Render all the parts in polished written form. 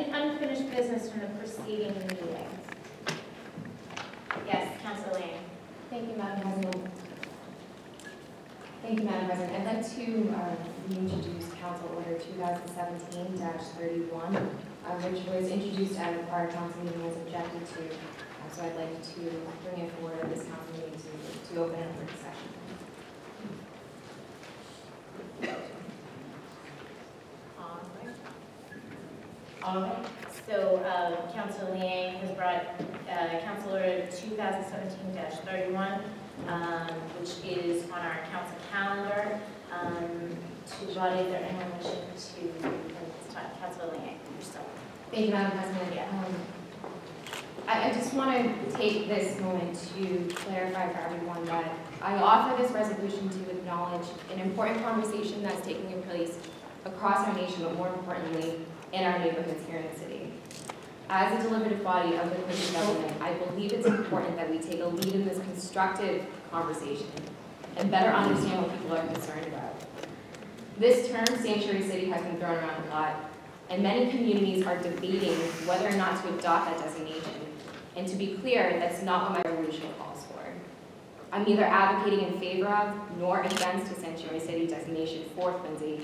any unfinished business from the preceding meeting? Yes, Councilor Liang. Thank you, Madam President. Thank you, Madam President. I'd like to reintroduce Council Order 2017-31, which was introduced at a prior council meeting was objected to. So I'd like to bring it forward at this council meeting to open it for discussion. All right. So Councilor Liang has brought Council Order 2017-31, which is on our council calendar. To body, is there anyone wishing to this time? Councilor Liang, yourself. Thank you, Madam President. Yeah. I just want to take this moment to clarify for everyone that I offer this resolution to acknowledge an important conversation that's taking place across our nation, but more importantly, in our neighborhoods here in the city. As a deliberative body of the Quincy government, I believe it's important that we take a lead in this constructive conversation and better understand what people are concerned about. This term, sanctuary city, has been thrown around a lot, and many communities are debating whether or not to adopt that designation. And to be clear, that's not what my resolution calls for. I'm neither advocating in favor of nor against a sanctuary city designation for Quincy.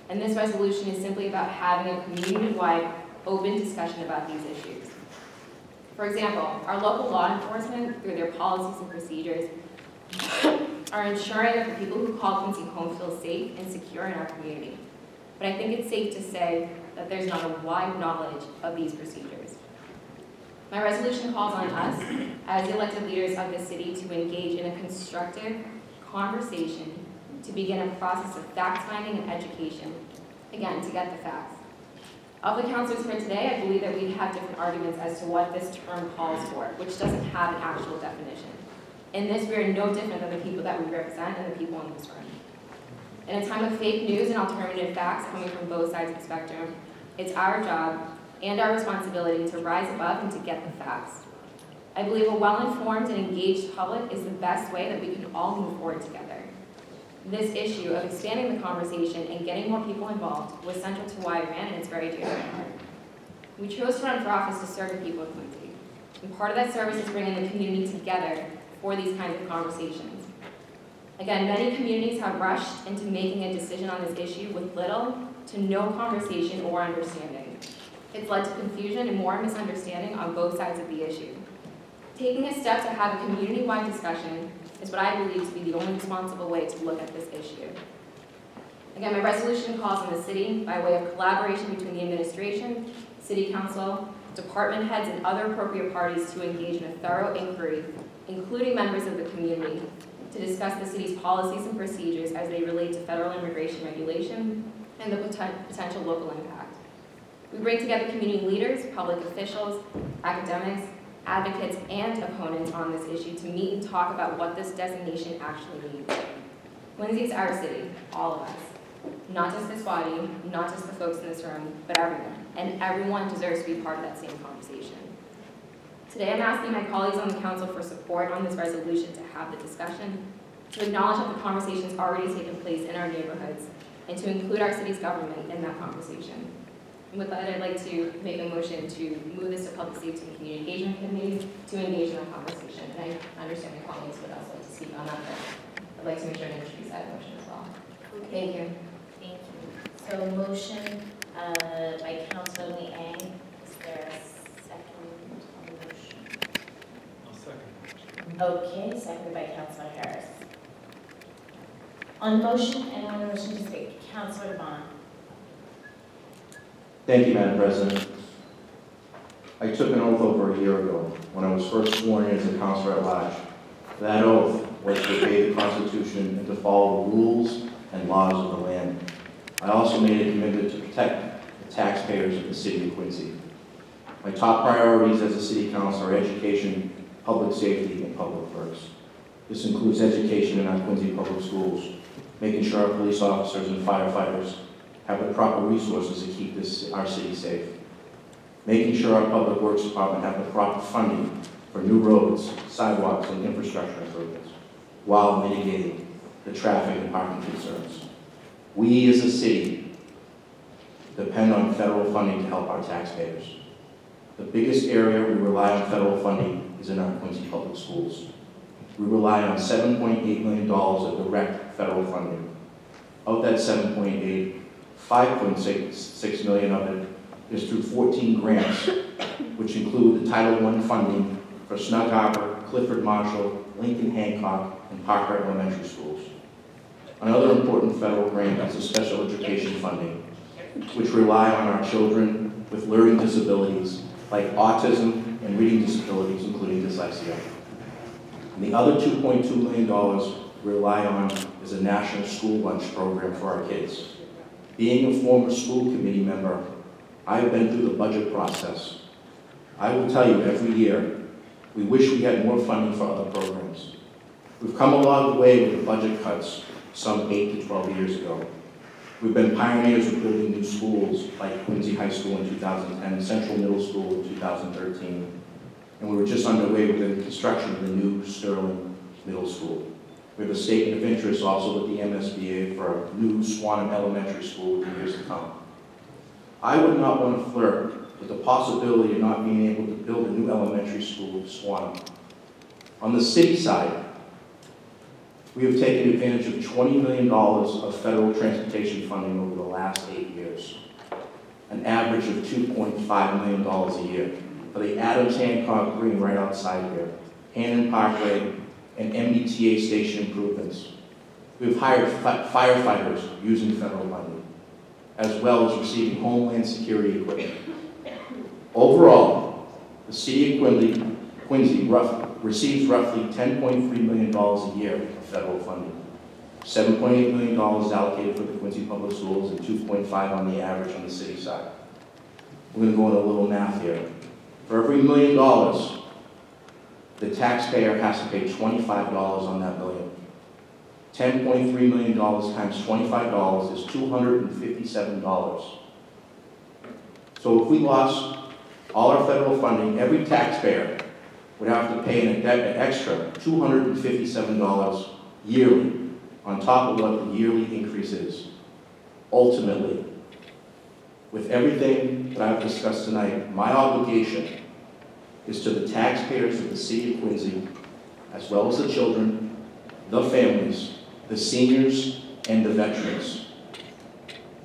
And this resolution is simply about having a community-wide open discussion about these issues. For example, our local law enforcement, through their policies and procedures, are ensuring that the people who call Quincy home feel safe and secure in our community. But I think it's safe to say that there's not a wide knowledge of these procedures. My resolution calls on us, as elected leaders of the city, to engage in a constructive conversation to begin a process of fact-finding and education, again, to get the facts. Of the councilors here today, I believe that we have different arguments as to what this term calls for, which doesn't have an actual definition. In this, we are no different than the people that we represent and the people in this room. In a time of fake news and alternative facts coming from both sides of the spectrum, it's our job and our responsibility to rise above and to get the facts. I believe a well-informed and engaged public is the best way that we can all move forward together. This issue of expanding the conversation and getting more people involved was central to why I ran, and it's very dear to my heart. We chose to run for office to serve the people of Quincy, and part of that service is bringing the community together for these kinds of conversations. Again, many communities have rushed into making a decision on this issue with little to no conversation or understanding. It's led to confusion and more misunderstanding on both sides of the issue. Taking a step to have a community-wide discussion is what I believe to be the only responsible way to look at this issue. Again, my resolution calls on the city, by way of collaboration between the administration, city council, department heads, and other appropriate parties, to engage in a thorough inquiry, including members of the community, to discuss the city's policies and procedures as they relate to federal immigration regulation and the potential local impact. We bring together community leaders, public officials, academics, advocates, and opponents on this issue to meet and talk about what this designation actually means. Quincy is our city, all of us. Not just this body, not just the folks in this room, but everyone. And everyone deserves to be part of that same conversation. Today I'm asking my colleagues on the council for support on this resolution to have the discussion, to acknowledge that the conversation has already taken place in our neighborhoods, and to include our city's government in that conversation. And with that, I'd like to make a motion to move this to Public Safety and Community Engagement Committee to engage in that conversation. And I understand my colleagues would also like to speak on that, but I'd like to make sure to introduce that motion as well. Okay. Thank you. Thank you. So motion by Councilor Liang. Is there a second on the motion? I'll second. Okay, seconded by Councilor Harris. On the motion, anyone wishing to speak? Councilor Devon. Thank you, Madam President. I took an oath over a year ago when I was first sworn in as a councilor at large. That oath was to obey the Constitution and to follow the rules and laws of the land. I also made a commitment to protect the taxpayers of the City of Quincy. My top priorities as a City Councilor are education, public safety, and public works. This includes education in our Quincy public schools, making sure our police officers and firefighters have the proper resources to keep our city safe. Making sure our Public Works Department have the proper funding for new roads, sidewalks, and infrastructure improvements, while mitigating the traffic and parking concerns. We as a city depend on federal funding to help our taxpayers. The biggest area we rely on federal funding is in our Quincy public schools. We rely on $7.8 million of direct federal funding. Of that 7.8, 5.6 million of it is through 14 grants, which include the Title I funding for Snug Harbor, Clifford Marshall, Lincoln Hancock, and Parker Elementary Schools. Another important federal grant is the special education funding, which rely on our children with learning disabilities like autism and reading disabilities, including dyslexia. And the other $2.2 million we rely on is a national school lunch program for our kids. Being a former school committee member, I've been through the budget process. I will tell you every year, we wish we had more funding for other programs. We've come a long way with the budget cuts some 8 to 12 years ago. We've been pioneers of building new schools like Quincy High School in 2010, Central Middle School in 2013, and we were just underway with the construction of the new Sterling Middle School. We have a statement of interest also with the MSBA for a new Swanham Elementary School in the years to come. I would not want to flirt with the possibility of not being able to build a new elementary school in Swanham. On the city side, we have taken advantage of $20 million of federal transportation funding over the last 8 years, an average of $2.5 million a year for the Adams Hancock Green right outside here, Hannon Parkway, and MBTA station improvements. We've hired firefighters using federal money, as well as receiving Homeland Security equipment. Overall, the City of Quincy receives roughly $10.3 million a year of federal funding. $7.8 million is allocated for the Quincy Public Schools and $2.5 on the average on the city side. We're going to go into a little math here. For every $1 million, the taxpayer has to pay $25 on that million. $10.3 million times $25 is $257. So if we lost all our federal funding, every taxpayer would have to pay an extra $257 yearly on top of what the yearly increase is. Ultimately, with everything that I've discussed tonight, my obligation is to the taxpayers of the City of Quincy, as well as the children, the families, the seniors, and the veterans.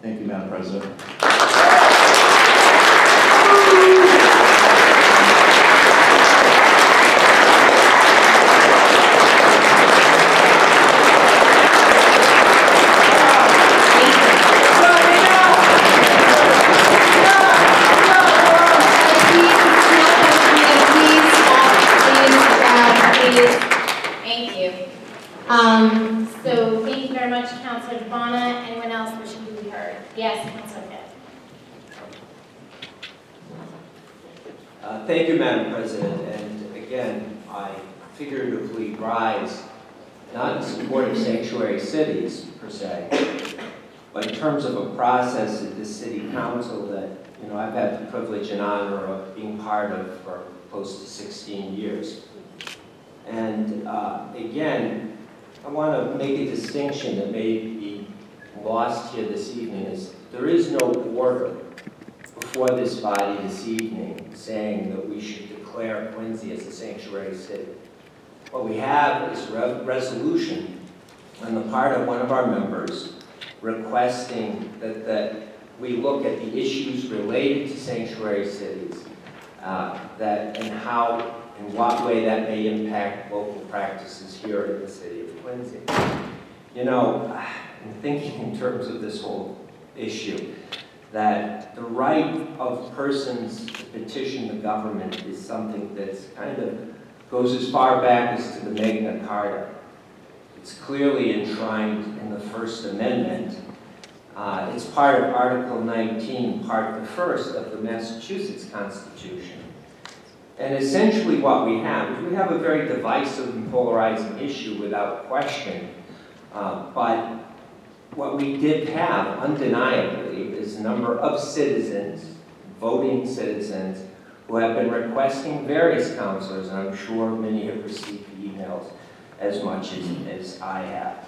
Thank you, Madam President. So thank you very much, Councilor Devana. Anyone else wishing to be heard? Yes, Councilor Pitt. Thank you, Madam President. And again, I figuratively rise not in support of sanctuary cities per se, but in terms of a process at the City Council that I've had the privilege and honor of being part of for close to 16 years. And again, I want to make a distinction that may be lost here this evening is there is no order before this body this evening saying that we should declare Quincy as a sanctuary city. What we have is a resolution on the part of one of our members requesting that we look at the issues related to sanctuary cities, in what way that may impact local practices here in the City of Quincy. I'm thinking in terms of this whole issue, that the right of persons to petition the government is something that's goes as far back as to the Magna Carta. It's clearly enshrined in the First Amendment. It's part of Article 19, Part the First of the Massachusetts Constitution. And essentially what we have is we have a very divisive and polarizing issue without question. But what we did have, undeniably, is a number of citizens, voting citizens, who have been requesting various councilors, and I'm sure many have received emails as much as I have.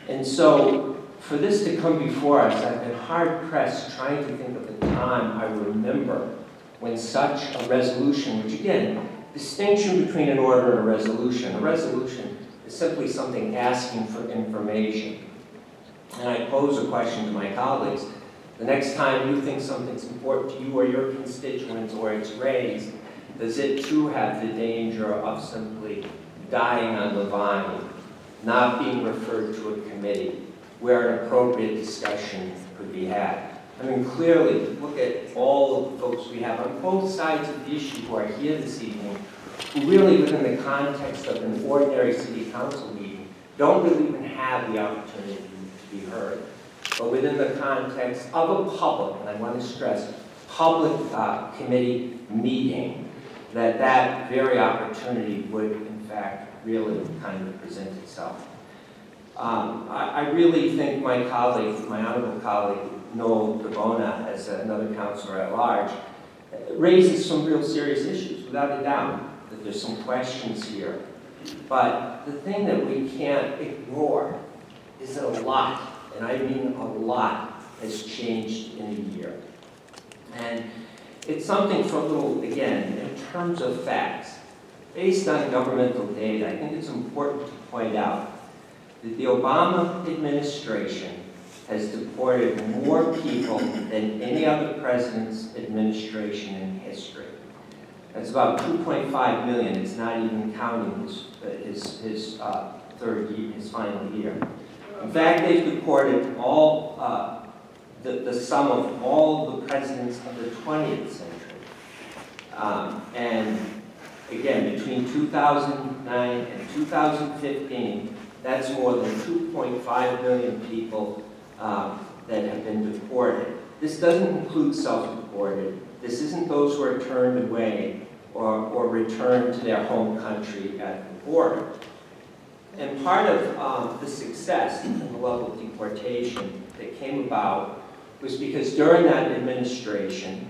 And so for this to come before us, I've been hard-pressed trying to think of a time I remember when such a resolution, which again, distinction between an order and a resolution. A resolution is simply something asking for information. And I pose a question to my colleagues. The next time you think something's important to you or your constituents or it's raised, does it too have the danger of simply dying on the vine, not being referred to a committee where an appropriate discussion could be had? I mean, clearly, look at all of the folks we have on both sides of the issue who are here this evening, who really, within the context of an ordinary city council meeting, don't really even have the opportunity to be heard. But within the context of a public, and I want to stress, public committee meeting, that very opportunity would, in fact, really kind of present itself. I really think my colleague, my honorable colleague, Noel DeBona, as another councilor at large, raises some real serious issues, without a doubt, that there's some questions here. But the thing that we can't ignore is that a lot, and I mean a lot, has changed in a year. And it's something for a little, again, in terms of facts, based on governmental data, I think it's important to point out that the Obama administration has deported more people than any other president's administration in history. That's about 2.5 million. It's not even counting his third year, his final year. In fact, they've deported all the sum of all the presidents of the 20th century. And again, between 2009 and 2015, that's more than 2.5 million people that have been deported. This doesn't include self-deported. This isn't those who are turned away or returned to their home country at the border. And part of the success in the level of deportation that came about was because during that administration,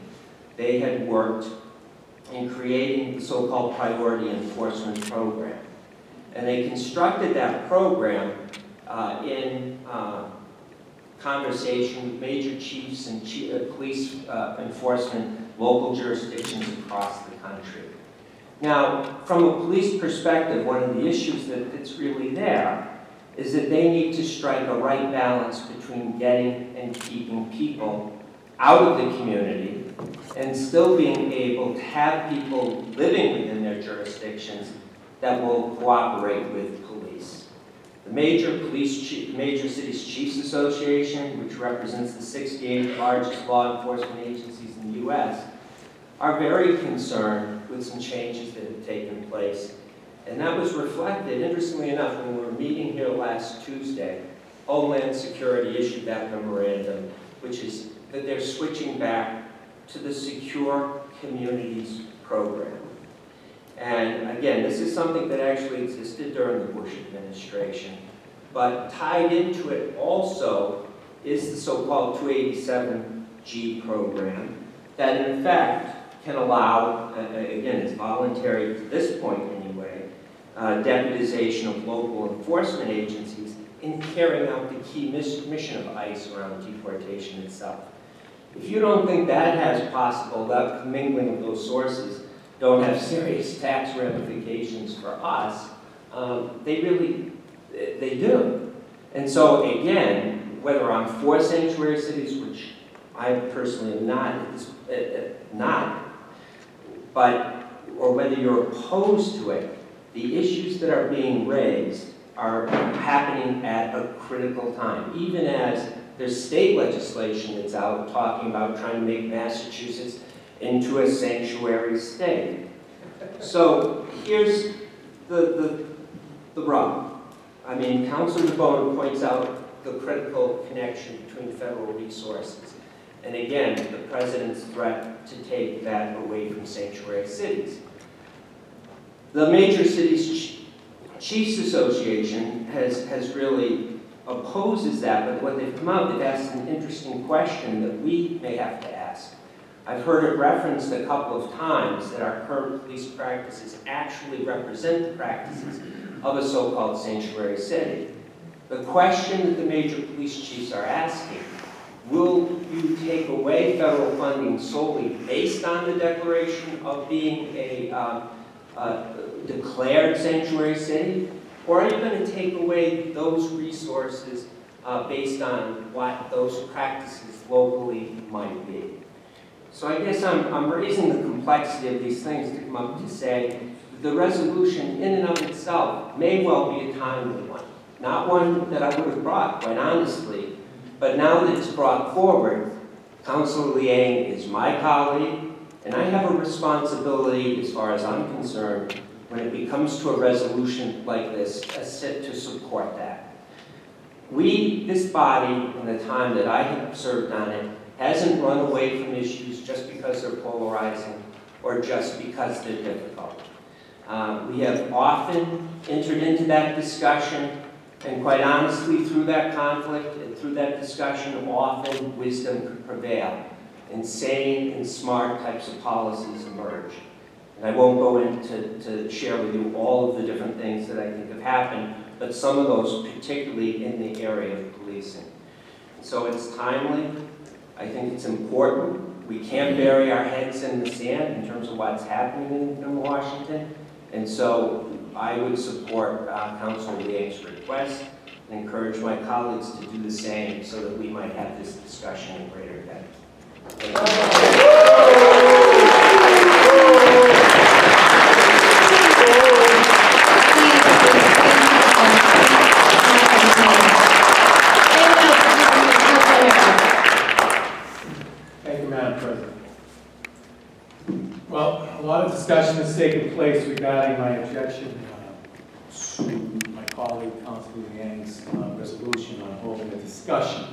they had worked in creating the so-called priority enforcement program. And they constructed that program in conversation with major chiefs and police enforcement local jurisdictions across the country. Now, from a police perspective, one of the issues that's really there is that they need to strike a right balance between getting and keeping people out of the community and still being able to have people living within their jurisdictions that will cooperate with police. The Major Cities Chiefs Association, which represents the 68 largest law enforcement agencies in the U.S., are very concerned with some changes that have taken place. And that was reflected, interestingly enough, when we were meeting here last Tuesday. Homeland Security issued that memorandum, which is that they're switching back to the Secure Communities program. And again, this is something that actually existed during the Bush administration, but tied into it also is the so-called 287G program that in fact can allow, again, it's voluntary to this point anyway, deputization of local enforcement agencies in carrying out the key mission of ICE around deportation itself. If you don't think that has possible, that commingling of those sources don't have serious tax ramifications for us, they do. And so again, whether I'm for sanctuary cities, which I personally am not, or whether you're opposed to it, the issues that are being raised are happening at a critical time, even as there's state legislation that's out talking about trying to make Massachusetts into a sanctuary state. So here's the rub. I mean, Councilor DeBona points out the critical connection between federal resources. And again, the president's threat to take that away from sanctuary cities. The Major Cities Chiefs Association has really opposes that, but what they've come out, they've asked an interesting question that we may have to ask. I've heard it referenced a couple of times that our current police practices actually represent the practices of a so-called sanctuary city. The question that the major police chiefs are asking, will you take away federal funding solely based on the declaration of being a declared sanctuary city? Or are you going to take away those resources based on what those practices locally might be? So I guess I'm raising the complexity of these things to come up to say the resolution in and of itself may well be a timely one. Not one that I would have brought, quite honestly, but now that it's brought forward, Councilor Liang is my colleague, and I have a responsibility, as far as I'm concerned, when it comes to a resolution like this, to support that. This body, in the time that I have served on it, hasn't run away from issues just because they're polarizing or just because they're difficult. We have often entered into that discussion, and quite honestly, through that conflict and through that discussion, often wisdom could prevail, and sane and smart types of policies emerge. And I won't go into to share with you all of the different things that I think have happened, but some of those particularly in the area of policing. So it's timely. I think it's important. We can't bury our heads in the sand in terms of what's happening in Washington. And so I would support Councilor Liang's request and encourage my colleagues to do the same so that we might have this discussion in greater depth. Thank you, Madam President. Well, a lot of discussion has taken place regarding my objection to my colleague, Councilor Liang's resolution on holding a discussion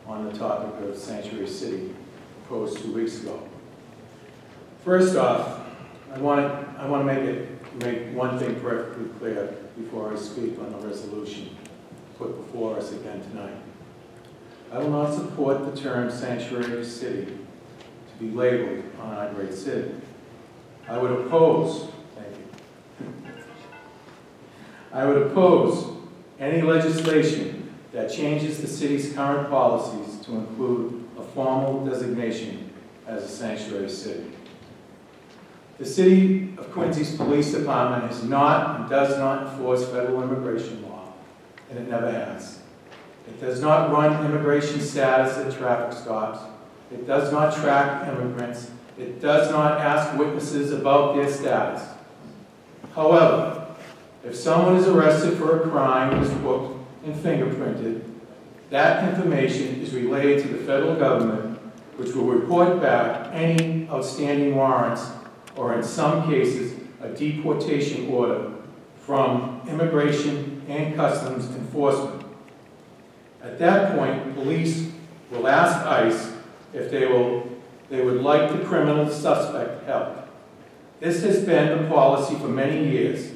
on the topic of sanctuary city proposed 2 weeks ago. First off, I want to make one thing perfectly clear before I speak on the resolution put before us again tonight. I will not support the term sanctuary city to be labeled on our great city. I would oppose, thank you. I would oppose any legislation that changes the city's current policies to include a formal designation as a sanctuary city. The City of Quincy's police department has not and does not enforce federal immigration law, and it never has. It does not run immigration status at traffic stops. It does not track immigrants. It does not ask witnesses about their status. However, if someone is arrested for a crime, is booked, and fingerprinted, that information is relayed to the federal government, which will report back any outstanding warrants, or in some cases, a deportation order from Immigration and Customs Enforcement. At that point, police will ask ICE if they would like the criminal suspect held. This has been the policy for many years,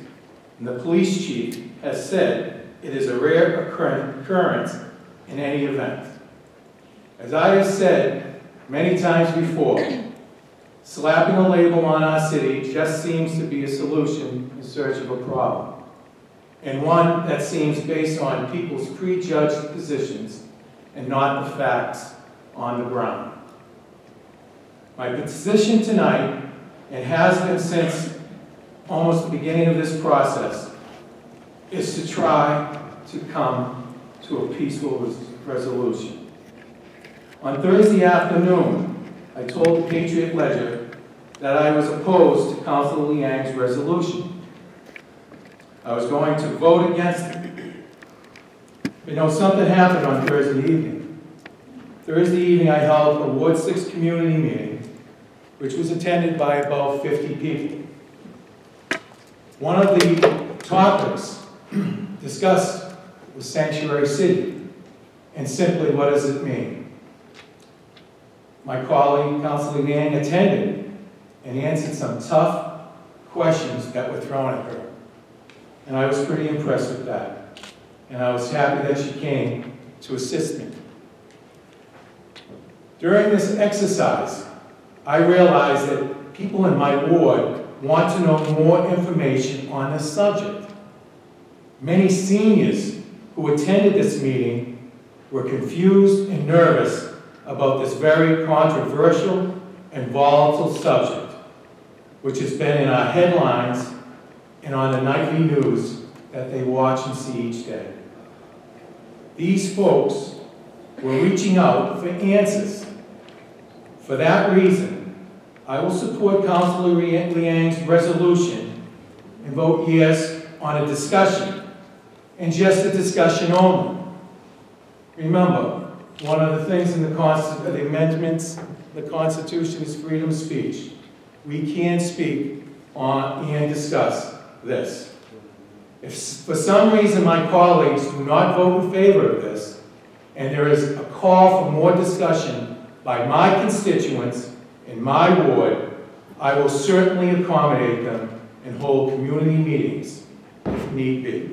and the police chief has said it is a rare occurrence in any event. As I have said many times before, slapping a label on our city just seems to be a solution in search of a problem, and one that seems based on people's prejudged positions and not the facts on the ground. My position tonight, and has been since almost the beginning of this process, is to try to come to a peaceful resolution. On Thursday afternoon, I told the Patriot Ledger that I was opposed to Councilor Liang's resolution. I was going to vote against it. But you know, something happened on Thursday evening. Thursday evening, I held a Ward 6 community meeting, which was attended by about 50 people. One of the topics discussed was sanctuary city, and simply what does it mean? My colleague, Councilor Liang, attended and answered some tough questions that were thrown at her. And I was pretty impressed with that. And I was happy that she came to assist me. During this exercise, I realized that people in my ward want to know more information on this subject. Many seniors who attended this meeting were confused and nervous about this very controversial and volatile subject, which has been in our headlines and on the nightly news that they watch and see each day. These folks were reaching out for answers. For that reason, I will support Councilor Liang's resolution and vote yes on a discussion, and just a discussion only. Remember, one of the things in the amendments, the Constitution is freedom of speech. We can speak on and discuss this. If for some reason my colleagues do not vote in favor of this, and there is a call for more discussion by my constituents in my ward, I will certainly accommodate them and hold community meetings if need be.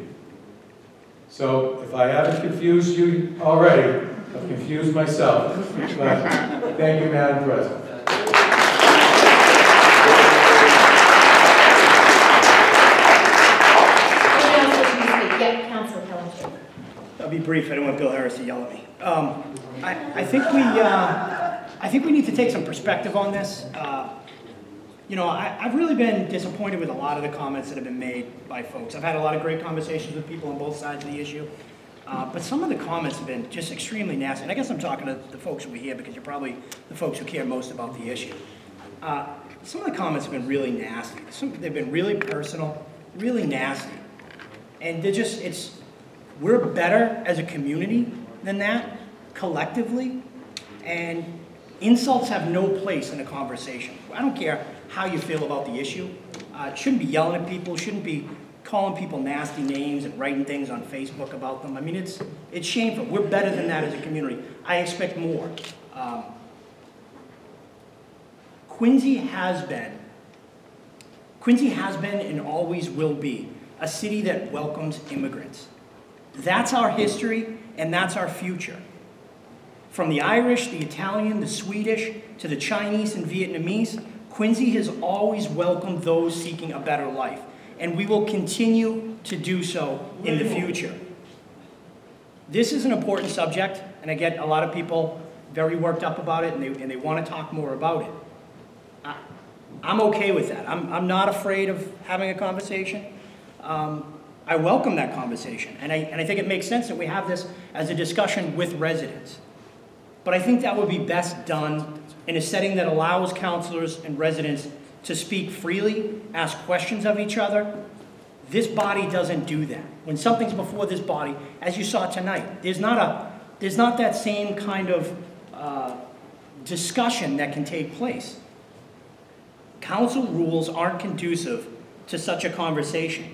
So if I haven't confused you already, I've confused myself. But thank you, Madam President. I'll be brief. I don't want Bill Harris to yell at me. I think we need to take some perspective on this. You know, I've really been disappointed with a lot of the comments that have been made by folks. I've had a lot of great conversations with people on both sides of the issue. But some of the comments have been just extremely nasty. And I guess I'm talking to the folks who are here because you're probably the folks who care most about the issue. Some of the comments have been really nasty. They've been really personal, really nasty. And they're just, we're better as a community than that, collectively. And insults have no place in a conversation. I don't care how you feel about the issue. Shouldn't be yelling at people, shouldn't be calling people nasty names and writing things on Facebook about them. I mean, it's shameful. We're better than that as a community. I expect more. Quincy has been and always will be a city that welcomes immigrants. That's our history and that's our future. From the Irish, the Italian, the Swedish, to the Chinese and Vietnamese, Quincy has always welcomed those seeking a better life. And we will continue to do so in the future. This is an important subject, and I get a lot of people very worked up about it, and they want to talk more about it. I'm okay with that. I'm not afraid of having a conversation. I welcome that conversation, and I think it makes sense that we have this as a discussion with residents. But I think that would be best done in a setting that allows councilors and residents to speak freely, ask questions of each other. This body doesn't do that. When something's before this body, as you saw tonight, there's not that same kind of discussion that can take place. Council rules aren't conducive to such a conversation.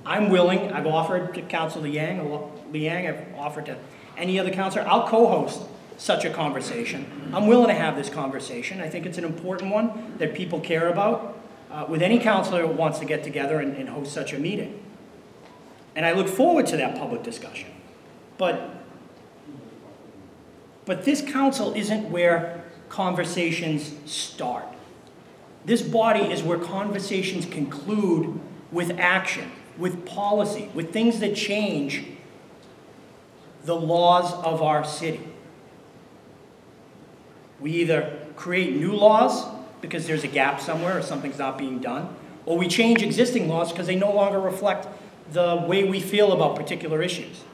I'm willing, I've offered to Councilor Liang, I've offered to any other councilor, I'll co-host such a conversation. I'm willing to have this conversation. I think it's an important one that people care about with any councilor who wants to get together and host such a meeting. And I look forward to that public discussion. But this council isn't where conversations start. This body is where conversations conclude with action, with policy, with things that change the laws of our city. We either create new laws because there's a gap somewhere or something's not being done, or we change existing laws because they no longer reflect the way we feel about particular issues.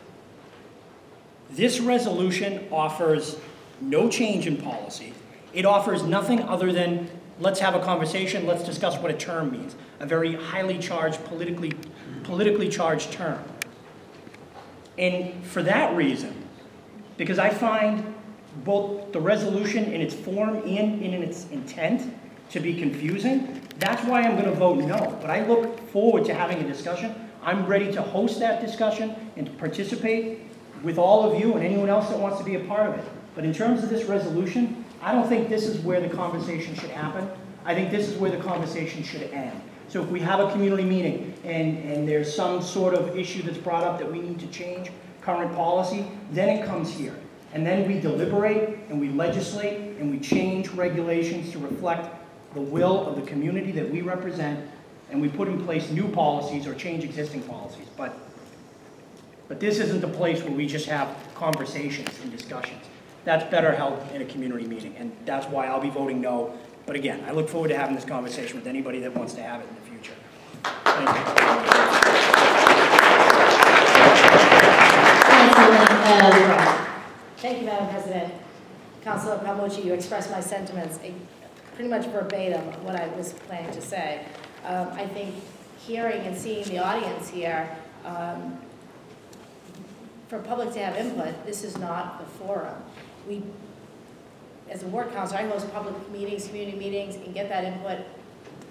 This resolution offers no change in policy. It offers nothing other than let's have a conversation, let's discuss what a term means, a very highly charged, politically charged term. And for that reason, because I find both the resolution in its form and in its intent to be confusing, that's why I'm going to vote no. But I look forward to having a discussion. I'm ready to host that discussion and to participate with all of you and anyone else that wants to be a part of it. But in terms of this resolution, I don't think this is where the conversation should happen. I think this is where the conversation should end. So if we have a community meeting and there's some sort of issue that's brought up that we need to change current policy, then it comes here. And then we deliberate and we legislate and we change regulations to reflect the will of the community that we represent, and we put in place new policies or change existing policies. But But this isn't the place where we just have conversations and discussions. That's better held in a community meeting, and that's why I'll be voting no. But again, I look forward to having this conversation with anybody that wants to have it in the future. Thank you. Thank you, Madam President. Councilor Palmucci, you expressed my sentiments pretty much verbatim what I was planning to say. I think hearing and seeing the audience here, for public to have input, this is not the forum. We, as a ward council, I host public meetings, community meetings, and get that input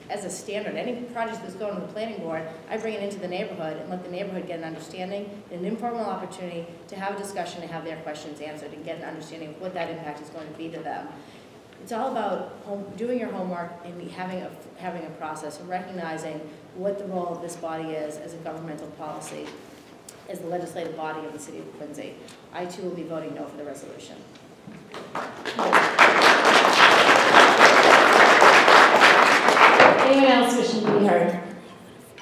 as a standard. Any project that's going to the planning board, I bring it into the neighborhood and let the neighborhood get an understanding, an informal opportunity to have a discussion and have their questions answered and get an understanding of what that impact is going to be to them. It's all about doing your homework and having a process and recognizing what the role of this body is as a governmental policy, as the legislative body of the City of Quincy. I too will be voting no for the resolution. Anyone else wishing to be heard?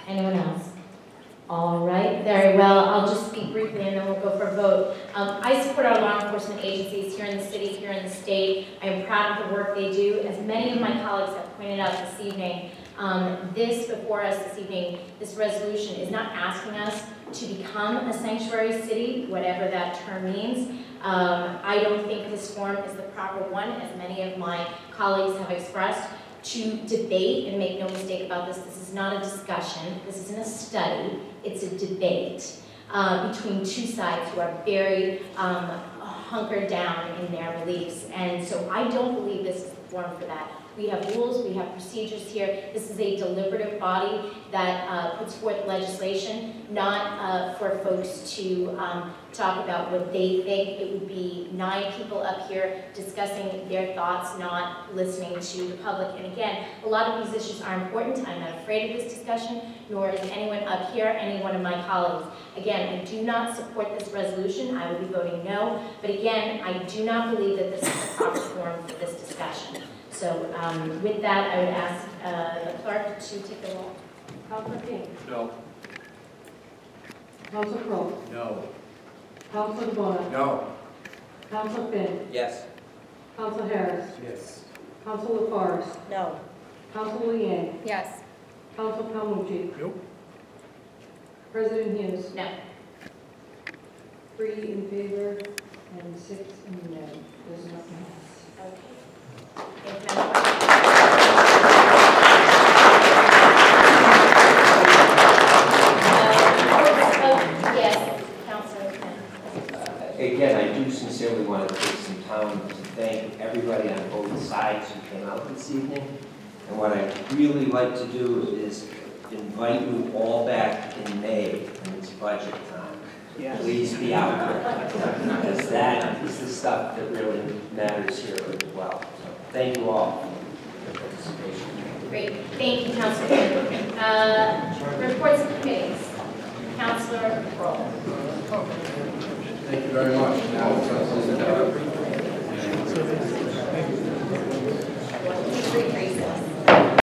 Anyone else? All right, very well. I'll just speak briefly and then we'll go for a vote. I support our law enforcement agencies here in the city, here in the state. I am proud of the work they do. As many of my colleagues have pointed out this evening, this before us this evening, this resolution is not asking us to become a sanctuary city, whatever that term means. I don't think this forum is the proper one, as many of my colleagues have expressed, to debate, and make no mistake about this. This is not a discussion. This isn't a study. It's a debate between two sides who are very hunkered down in their beliefs. And so I don't believe this is the forum for that. We have rules, we have procedures here. This is a deliberative body that puts forth legislation, not for folks to talk about what they think. It would be 9 people up here discussing their thoughts, not listening to the public. And again, a lot of these issues are important. I'm not afraid of this discussion, nor is anyone up here, any one of my colleagues. Again, I do not support this resolution. I will be voting no. But again, I do not believe that this is the proper forum for this discussion. So with that, I would ask the clerk to take the roll. Councilor King. No. Councilor Crowe. No. Councilor DeBona. No. Councilor Finn. Yes. Councilor Harris. Yes. Councilor LaForest. No. Councilor Liang. Yes. Councilor Palmucci. Nope. President Hughes. No. 3 in favor and 6 in no. There's nothing else. Okay. Thank you, Madam Clerk. Yes, Councilor Finn. Again, I do sincerely want to take some time to thank everybody on both sides who came out this evening. And what I'd really like to do is invite you all back in May when it's budget time. Yes. Please be out there, because that is the stuff that really matters here as well. So thank you all for your participation. Great. Thank you, Councilor Finn. Reports of committees. Councilor Kroll. Thank you very much. Now, Brief recess.